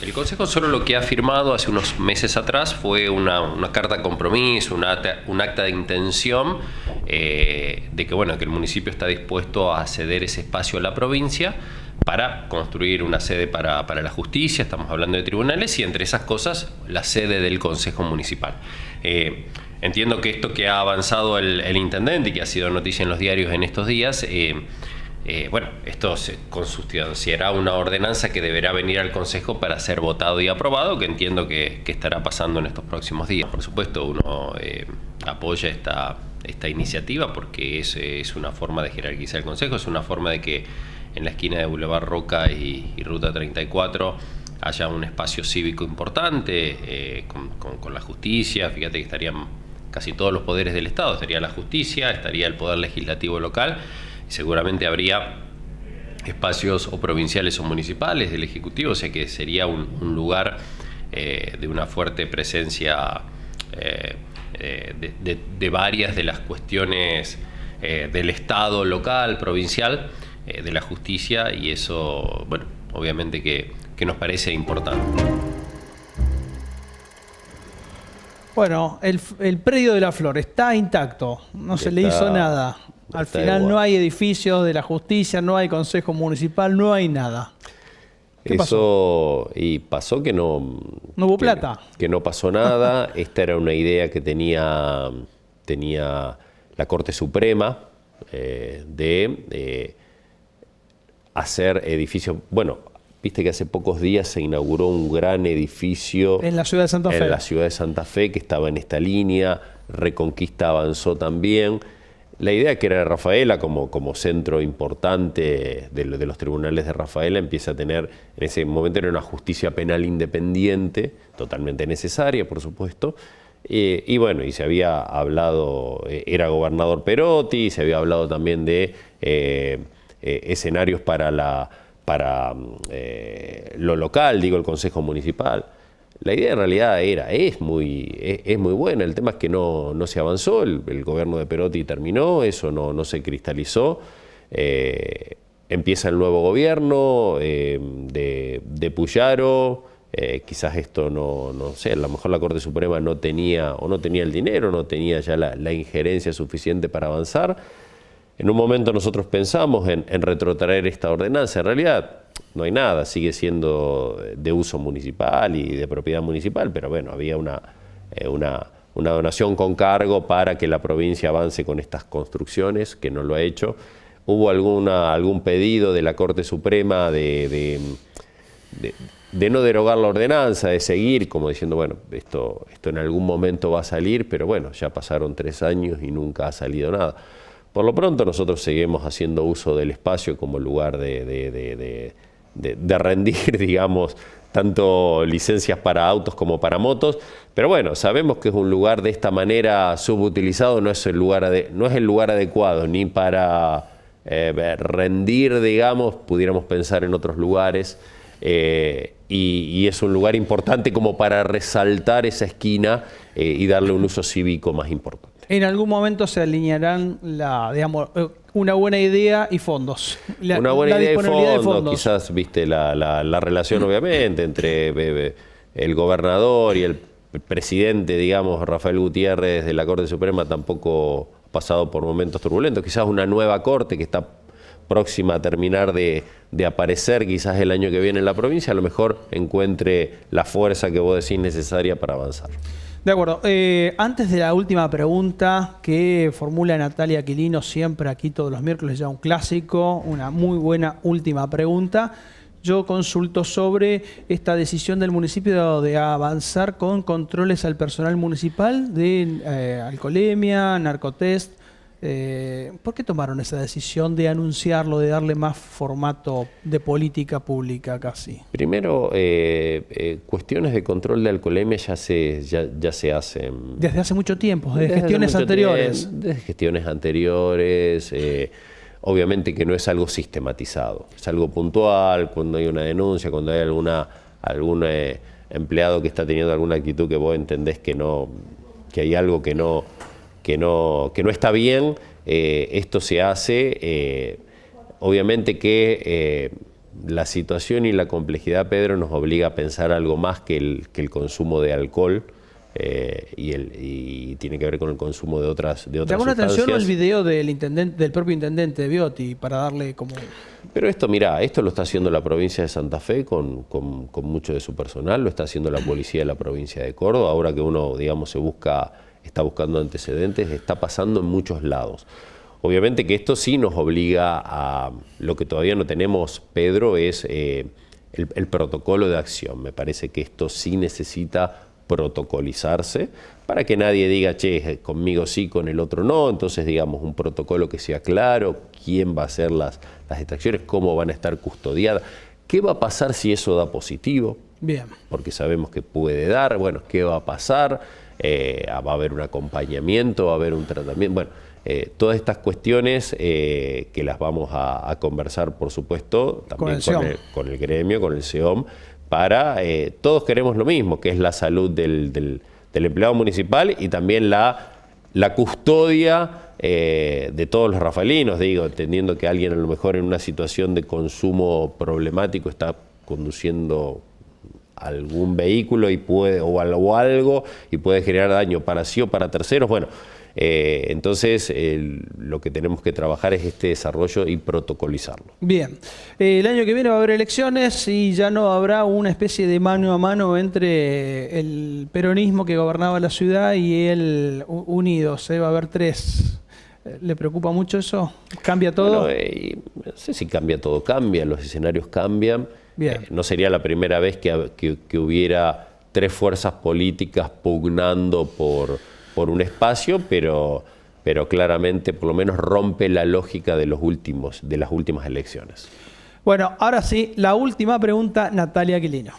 El Consejo solo lo que ha firmado hace unos meses atrás fue una carta de compromiso, un acta de intención de que, bueno, que el municipio está dispuesto a ceder ese espacio a la provincia para construir una sede para la justicia, estamos hablando de tribunales, y entre esas cosas la sede del Consejo Municipal. Entiendo que esto que ha avanzado el intendente y que ha sido noticia en los diarios en estos días, bueno, esto se consustanciará una ordenanza que deberá venir al Consejo para ser votado y aprobado, que entiendo que estará pasando en estos próximos días. Por supuesto, uno apoya esta iniciativa porque es una forma de jerarquizar el Consejo, es una forma de que en la esquina de Boulevard Roca y Ruta 34 haya un espacio cívico importante con la justicia. Fíjate que estarían casi todos los poderes del Estado, estaría la justicia, estaría el poder legislativo local. Seguramente habría espacios o provinciales o municipales del Ejecutivo, o sea que sería un lugar de una fuerte presencia de varias de las cuestiones del Estado local, provincial, de la justicia, y eso, bueno, obviamente que nos parece importante. Bueno, el predio de la Flor está intacto, no se le hizo nada. Al final igual. No hay edificios de la justicia, no hay consejo municipal, no hay nada. ¿Qué pasó? Y pasó que no hubo plata. Que no pasó nada. Esta era una idea que tenía la Corte Suprema de hacer edificios. Bueno, viste que hace pocos días se inauguró un gran edificio en la ciudad de Santa Fe. En la ciudad de Santa Fe, que estaba en esta línea. Reconquista avanzó también. La idea que era de Rafaela como centro importante de los tribunales de Rafaela empieza a tener, en ese momento era una justicia penal independiente, totalmente necesaria, por supuesto, y bueno, y se había hablado, era gobernador Perotti, se había hablado también de escenarios para lo local, digo, el Consejo Municipal. La idea en realidad es muy buena, el tema es que no se avanzó, el gobierno de Perotti terminó, eso no se cristalizó, empieza el nuevo gobierno de Puyaro. Quizás esto no sé, a lo mejor la Corte Suprema no tenía el dinero, no tenía ya la injerencia suficiente para avanzar. En un momento nosotros pensamos en retrotraer esta ordenanza. En realidad no hay nada, sigue siendo de uso municipal y de propiedad municipal, pero bueno, había una donación con cargo para que la provincia avance con estas construcciones, que no lo ha hecho. Hubo algún pedido de la Corte Suprema de no derogar la ordenanza, de seguir, como diciendo, bueno, esto en algún momento va a salir, pero bueno, ya pasaron 3 años y nunca ha salido nada. Por lo pronto nosotros seguimos haciendo uso del espacio como lugar de rendir, digamos, tanto licencias para autos como para motos, pero bueno, sabemos que es un lugar de esta manera subutilizado, no es el lugar adecuado ni para rendir, digamos, pudiéramos pensar en otros lugares, y es un lugar importante como para resaltar esa esquina y darle un uso cívico más importante. En algún momento se alinearán una buena idea y fondos. Una buena idea y fondos. Quizás, viste, la relación obviamente entre el gobernador y el presidente, digamos, Rafael Gutiérrez de la Corte Suprema tampoco ha pasado por momentos turbulentos. Quizás una nueva corte que está próxima a terminar de aparecer quizás el año que viene en la provincia, a lo mejor encuentre la fuerza que vos decís necesaria para avanzar. De acuerdo. Antes de la última pregunta que formula Natalia Aquilino, siempre aquí todos los miércoles, ya un clásico, una muy buena última pregunta. Yo consulto sobre esta decisión del municipio de avanzar con controles al personal municipal de alcoholemia, narcotest. ¿Por qué tomaron esa decisión de anunciarlo, de darle más formato de política pública casi? Primero, cuestiones de control de alcoholemia ya se hacen. Desde hace mucho tiempo, desde gestiones anteriores. Desde gestiones anteriores. Obviamente que no es algo sistematizado, es algo puntual, cuando hay una denuncia, cuando hay algún empleado que está teniendo alguna actitud que vos entendés que hay algo que no está bien, esto se hace. Obviamente que la situación y la complejidad, Pedro, nos obliga a pensar algo más que el consumo de alcohol, y tiene que ver con el consumo de otras sustancias. ¿Te llamó la atención el video del propio intendente de Bioti para darle como...? Pero esto, mirá, esto lo está haciendo la provincia de Santa Fe con mucho de su personal, lo está haciendo la policía de la provincia de Córdoba. Ahora que uno, digamos, está buscando antecedentes, está pasando en muchos lados. Obviamente que esto sí nos obliga a... Lo que todavía no tenemos, Pedro, es el protocolo de acción. Me parece que esto sí necesita protocolizarse para que nadie diga, che, conmigo sí, con el otro no. Entonces, digamos, un protocolo que sea claro, quién va a hacer las extracciones, cómo van a estar custodiadas, qué va a pasar si eso da positivo. Bien. Porque sabemos que puede dar, bueno, qué va a pasar, va a haber un acompañamiento, va a haber un tratamiento, bueno, todas estas cuestiones que las vamos a conversar, por supuesto, también con el gremio, con el SEOM, para, todos queremos lo mismo, que es la salud del empleado municipal y también la custodia de todos los rafaelinos, digo, entendiendo que alguien a lo mejor en una situación de consumo problemático está conduciendo algún vehículo o algo y puede generar daño para sí o para terceros. Bueno, entonces lo que tenemos que trabajar es este desarrollo y protocolizarlo. Bien, el año que viene va a haber elecciones y ya no habrá una especie de mano a mano entre el peronismo que gobernaba la ciudad y el Unidos, va a haber 3. ¿Le preocupa mucho eso? ¿Cambia todo? Bueno, no sé si cambia todo, los escenarios cambian. No sería la primera vez que hubiera 3 fuerzas políticas pugnando por un espacio, pero claramente por lo menos rompe la lógica de las últimas elecciones. Bueno, ahora sí, la última pregunta, Natalia Aquilino.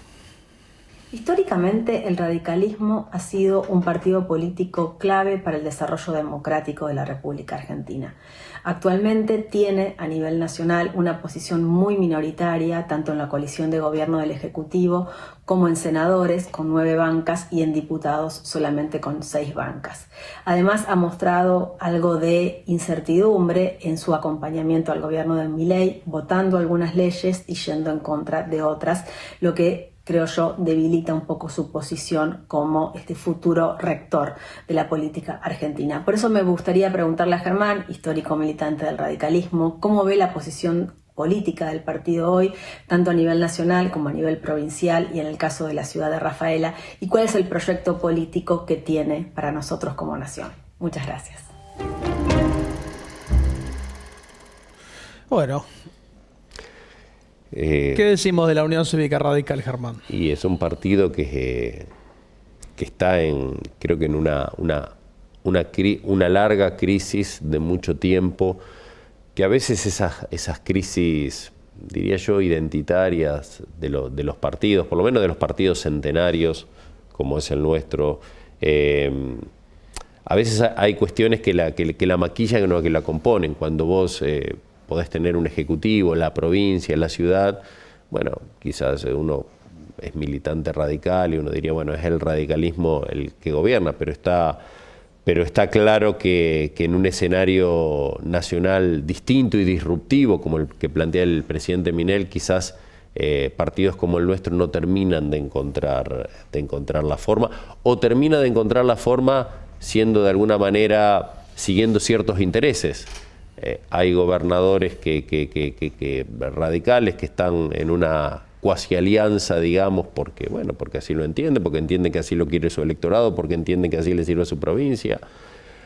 Históricamente, el radicalismo ha sido un partido político clave para el desarrollo democrático de la República Argentina. Actualmente tiene a nivel nacional una posición muy minoritaria, tanto en la coalición de gobierno del Ejecutivo como en senadores con 9 bancas y en diputados solamente con 6 bancas. Además, ha mostrado algo de incertidumbre en su acompañamiento al gobierno de Milei, votando algunas leyes y yendo en contra de otras, lo que creo yo debilita un poco su posición como futuro rector de la política argentina. Por eso me gustaría preguntarle a Germán, histórico militante del radicalismo, cómo ve la posición política del partido hoy, tanto a nivel nacional como a nivel provincial y en el caso de la ciudad de Rafaela, y cuál es el proyecto político que tiene para nosotros como nación. Muchas gracias. Bueno, ¿qué decimos de la Unión Cívica Radical, Germán? Y es un partido que está creo que en una larga crisis de mucho tiempo, que a veces esas crisis, diría yo, identitarias de los partidos, por lo menos de los partidos centenarios, como es el nuestro, a veces hay cuestiones que la maquillan, no que la componen. Cuando vos podés tener un ejecutivo, la provincia, la ciudad, bueno, quizás uno es militante radical y uno diría, bueno, es el radicalismo el que gobierna, pero está claro que en un escenario nacional distinto y disruptivo, como el que plantea el presidente Milei, quizás partidos como el nuestro no terminan de encontrar la forma, o termina de encontrar la forma siendo de alguna manera siguiendo ciertos intereses. Hay gobernadores radicales que están en una cuasi alianza, digamos, porque así lo entienden, porque entienden que así lo quiere su electorado, porque entienden que así le sirve a su provincia.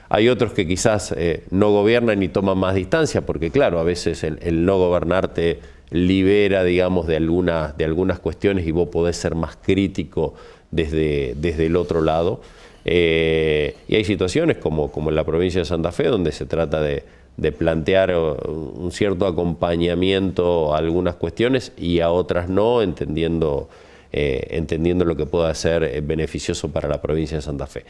Hay otros que quizás no gobiernan y toman más distancia, porque claro, a veces el no gobernar te libera, digamos, de algunas cuestiones y vos podés ser más crítico desde el otro lado. Y hay situaciones como en la provincia de Santa Fe, donde se trata de plantear un cierto acompañamiento a algunas cuestiones y a otras no, entendiendo lo que pueda ser beneficioso para la provincia de Santa Fe.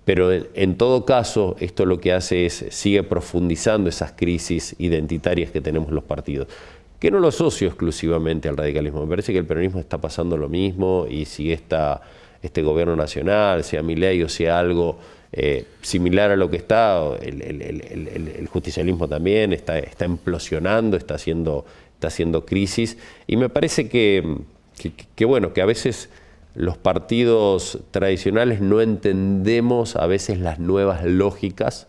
Pero en todo caso, esto lo que hace es sigue profundizando esas crisis identitarias que tenemos los partidos, que no lo asocio exclusivamente al radicalismo. Me parece que el peronismo está pasando lo mismo, y si este gobierno nacional, sea Milei o sea algo similar a lo que está, el justicialismo también está implosionando, está haciendo crisis, y me parece que a veces los partidos tradicionales no entendemos a veces las nuevas lógicas,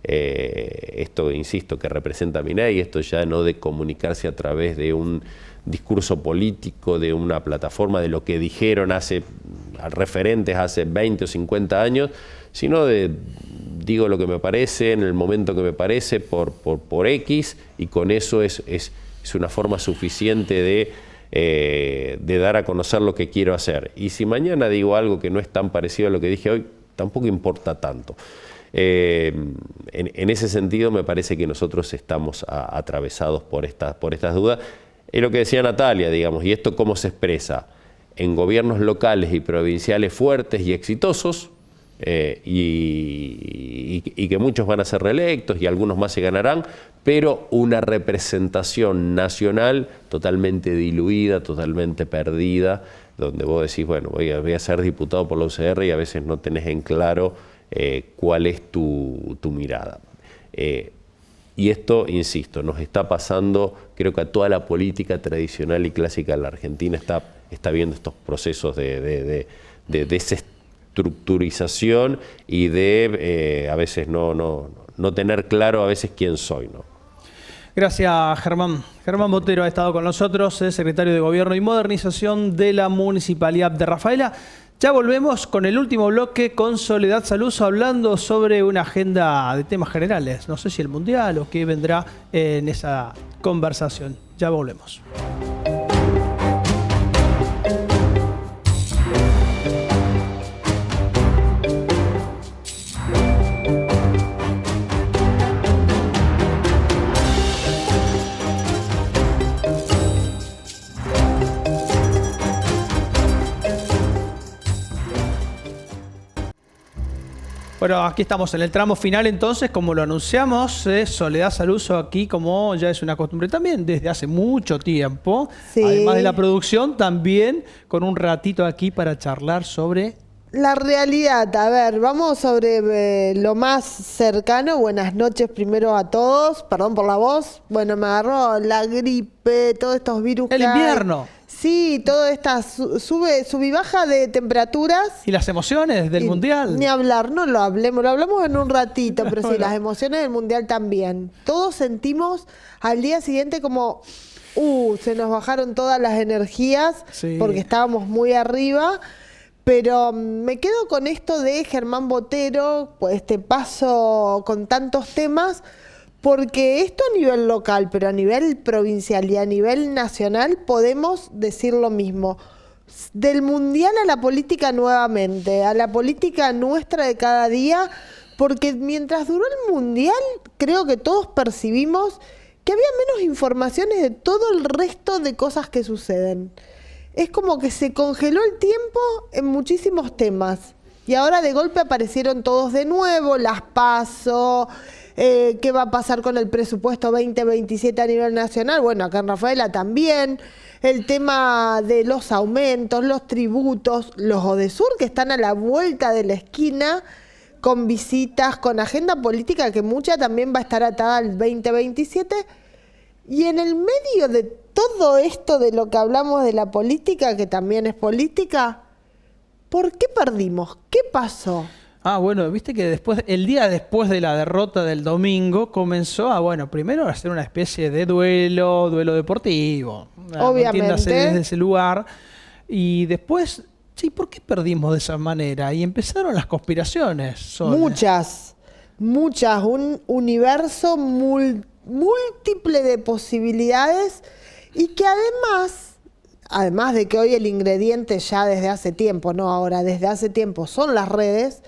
esto, insisto, que representa Milei, esto ya no de comunicarse a través de un discurso político, de una plataforma, de lo que dijeron referentes hace 20 o 50 años, sino digo lo que me parece, en el momento que me parece, por X, y con eso es una forma suficiente de dar a conocer lo que quiero hacer. Y si mañana digo algo que no es tan parecido a lo que dije hoy, tampoco importa tanto. En ese sentido me parece que nosotros estamos atravesados por estas dudas. Es lo que decía Natalia, digamos, y esto cómo se expresa en gobiernos locales y provinciales fuertes y exitosos, y que muchos van a ser reelectos y algunos más se ganarán, pero una representación nacional totalmente diluida, totalmente perdida, donde vos decís, bueno, voy a ser diputado por la UCR y a veces no tenés en claro cuál es tu mirada. Y esto, insisto, nos está pasando, creo que a toda la política tradicional y clásica de la Argentina está viendo estos procesos de desestructurización y de a veces no tener claro a veces quién soy, ¿no? Gracias, Germán. Germán Botero ha estado con nosotros, es secretario de Gobierno y Modernización de la Municipalidad de Rafaela. Ya volvemos con el último bloque con Soledad Saluso, hablando sobre una agenda de temas generales. No sé si el Mundial o qué vendrá en esa conversación. Ya volvemos. Bueno, aquí estamos en el tramo final entonces, como lo anunciamos, Soledad Saluso aquí, como ya es una costumbre también desde hace mucho tiempo. Sí. Además de la producción, también con un ratito aquí para charlar sobre... La realidad, a ver, vamos sobre lo más cercano. Buenas noches primero a todos, perdón por la voz. Bueno, me agarró la gripe, todos estos virus. El invierno. Sí, toda esta sub y baja de temperaturas. Y las emociones del Mundial. Ni hablar, no lo hablamos en un ratito, pero sí, las emociones del Mundial también. Todos sentimos al día siguiente como, se nos bajaron todas las energías, sí, porque estábamos muy arriba. Pero me quedo con esto de Germán Botero, pues este paso con tantos temas, porque esto a nivel local, pero a nivel provincial y a nivel nacional podemos decir lo mismo. Del Mundial a la política nuevamente, a la política nuestra de cada día, porque mientras duró el Mundial, creo que todos percibimos que había menos informaciones de todo el resto de cosas que suceden. Es como que se congeló el tiempo en muchísimos temas. Y ahora de golpe aparecieron todos de nuevo, las PASO, qué va a pasar con el presupuesto 2027 a nivel nacional. Bueno, acá en Rafaela también. El tema de los aumentos, los tributos, los ODESUR que están a la vuelta de la esquina, con visitas, con agenda política que mucha también va a estar atada al 2027. Y en el medio de todo esto de lo que hablamos de la política, que también es política, ¿por qué perdimos? ¿Qué pasó? Bueno, viste que el día después de la derrota del domingo comenzó primero a hacer una especie de duelo deportivo. Obviamente. Entiéndase desde ese lugar. Y después, sí, ¿por qué perdimos de esa manera? Y empezaron las conspiraciones. Muchas, un universo múltiple de posibilidades y que además de que hoy el ingrediente ya desde hace tiempo, no ahora, desde hace tiempo son las redes,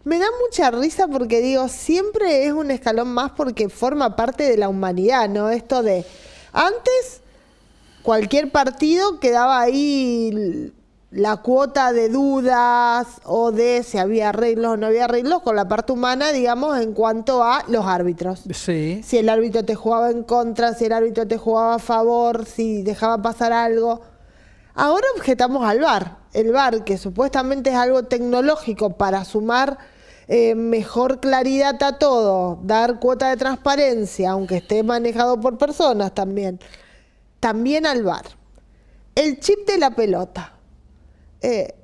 me da mucha risa porque digo, siempre es un escalón más porque forma parte de la humanidad, ¿no? Esto de, antes cualquier partido quedaba ahí la cuota de dudas o de si había arreglos o no había arreglos con la parte humana, digamos, en cuanto a los árbitros. Sí. Si el árbitro te jugaba en contra, si el árbitro te jugaba a favor, si dejaba pasar algo. Ahora objetamos al VAR. El VAR, que supuestamente es algo tecnológico para sumar mejor claridad a todo, dar cuota de transparencia, aunque esté manejado por personas también. También al VAR. El chip de la pelota.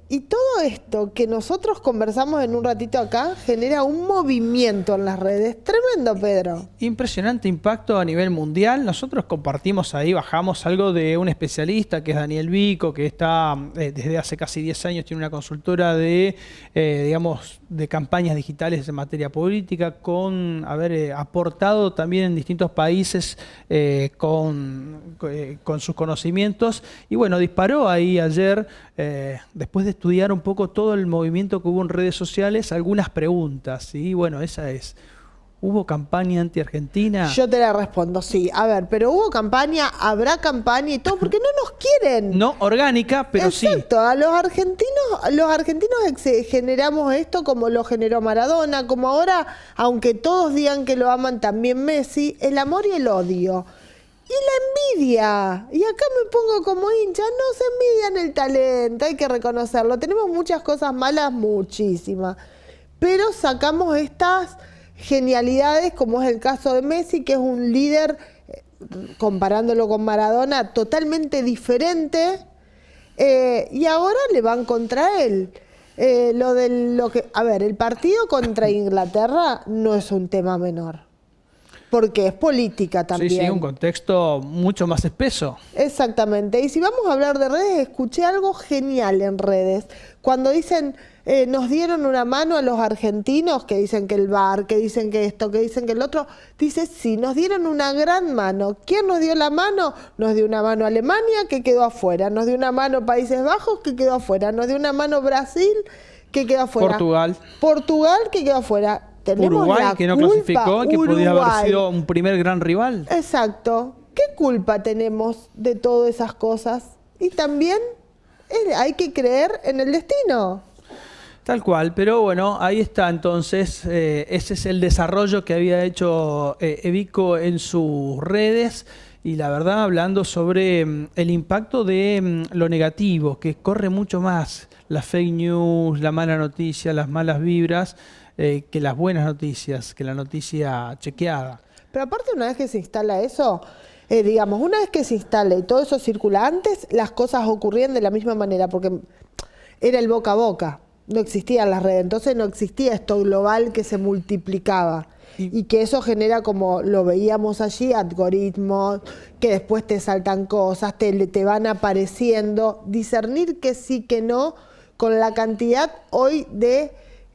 Y todo esto que nosotros conversamos en un ratito acá genera un movimiento en las redes tremendo, Pedro. Impresionante impacto a nivel mundial. Nosotros compartimos ahí, bajamos algo de un especialista que es Daniel Vico, que está desde hace casi 10 años, tiene una consultora de campañas digitales en materia política, con haber aportado también en distintos países con sus conocimientos. Y bueno, disparó ahí ayer, después de estudiar un poco todo el movimiento que hubo en redes sociales, algunas preguntas. Y bueno, esa es: ¿hubo campaña anti-Argentina? Yo te la respondo, sí. A ver, pero hubo campaña, habrá campaña y todo, porque no nos quieren. No orgánica, pero sí. Exacto, a los argentinos generamos esto como lo generó Maradona, como ahora, aunque todos digan que lo aman también Messi, el amor y el odio. Y la envidia. Y acá me pongo como hincha, no se envidian el talento, hay que reconocerlo. Tenemos muchas cosas malas, muchísimas. Pero sacamos estas genialidades, como es el caso de Messi, que es un líder, comparándolo con Maradona, totalmente diferente. Y ahora le van contra él. El partido contra Inglaterra no es un tema menor. Porque es política también. Sí, un contexto mucho más espeso. Exactamente. Y si vamos a hablar de redes, escuché algo genial en redes. Cuando dicen, nos dieron una mano a los argentinos, que dicen que el VAR, que dicen que esto, que dicen que el otro, dice, sí, nos dieron una gran mano. ¿Quién nos dio la mano? Nos dio una mano Alemania, que quedó afuera. Nos dio una mano Países Bajos, que quedó afuera. Nos dio una mano Brasil, que quedó afuera. Portugal, que quedó afuera. Uruguay, que no clasificó, que podía haber sido un primer gran rival. Exacto. ¿Qué culpa tenemos de todas esas cosas? Y también hay que creer en el destino. Tal cual, pero bueno, ahí está entonces, ese es el desarrollo que había hecho Evico en sus redes y la verdad hablando sobre el impacto de lo negativo, que corre mucho más las fake news, la mala noticia, las malas vibras, que las buenas noticias, que la noticia chequeada. Pero aparte una vez que se instala eso, digamos, una vez que se instala y todo eso circula, antes las cosas ocurrían de la misma manera, porque era el boca a boca. No existían las redes, entonces no existía esto global que se multiplicaba y que eso genera, como lo veíamos allí, algoritmos, que después te saltan cosas, te van apareciendo, discernir que sí, que no, con la cantidad hoy de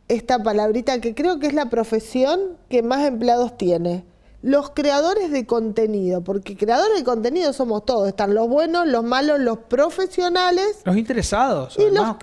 esta palabrita que creo que es la profesión que más empleados tiene. Los creadores de contenido, porque creadores de contenido somos todos, están los buenos, los malos, los profesionales. Los interesados. Y además,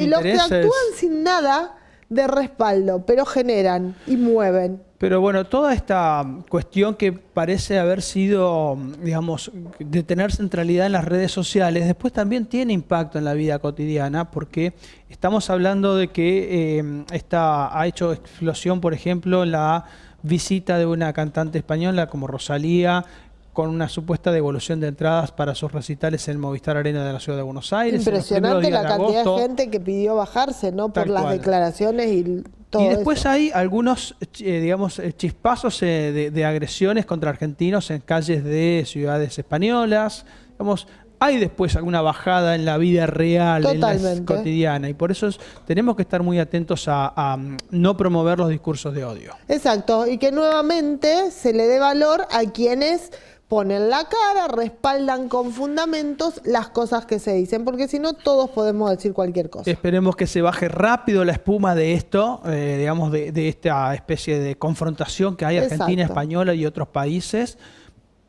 los que actúan sin nada de respaldo, pero generan y mueven. Pero bueno, toda esta cuestión que parece haber sido, digamos, de tener centralidad en las redes sociales, después también tiene impacto en la vida cotidiana, porque estamos hablando de que ha hecho explosión, por ejemplo, la visita de una cantante española como Rosalía, con una supuesta devolución de entradas para sus recitales en el Movistar Arena de la Ciudad de Buenos Aires. Impresionante la cantidad de gente que pidió bajarse, ¿no? Por las declaraciones y todo eso. Y después hay algunos, digamos, chispazos de agresiones contra argentinos en calles de ciudades españolas. Digamos, hay después alguna bajada en la vida real, en la cotidiana, y por eso tenemos que estar muy atentos a no promover los discursos de odio. Exacto, y que nuevamente se le dé valor a quienes ponen la cara, respaldan con fundamentos las cosas que se dicen, porque si no todos podemos decir cualquier cosa. Esperemos que se baje rápido la espuma de esto, digamos, de esta especie de confrontación que hay Argentina, española y otros países.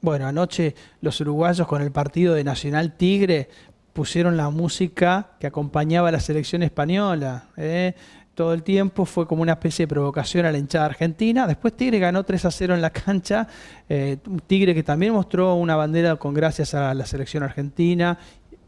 Bueno, anoche los uruguayos con el partido de Nacional Tigre pusieron la música que acompañaba a la selección española. Todo el tiempo fue como una especie de provocación a la hinchada argentina. Después Tigre ganó 3-0 en la cancha. Tigre que también mostró una bandera con gracias a la selección argentina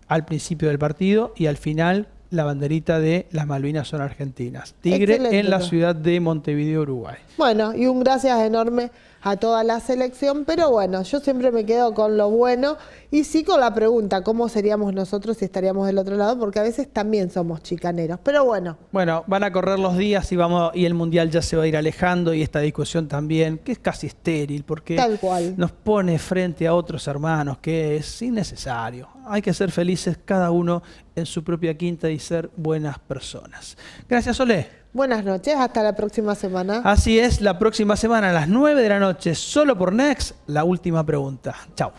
al principio del partido y al final la banderita de las Malvinas son argentinas. Tigre excelente, en la ciudad de Montevideo, Uruguay. Bueno, y un gracias enorme a toda la selección, pero bueno, yo siempre me quedo con lo bueno y sí con la pregunta, ¿cómo seríamos nosotros si estaríamos del otro lado? Porque a veces también somos chicaneros, pero bueno. Bueno, van a correr los días y el Mundial ya se va a ir alejando y esta discusión también, que es casi estéril, porque tal cual nos pone frente a otros hermanos, que es innecesario. Hay que ser felices cada uno en su propia quinta y ser buenas personas. Gracias, Olé. Buenas noches, hasta la próxima semana. Así es, la próxima semana a las 9 de la noche, solo por Next, la última pregunta. Chao.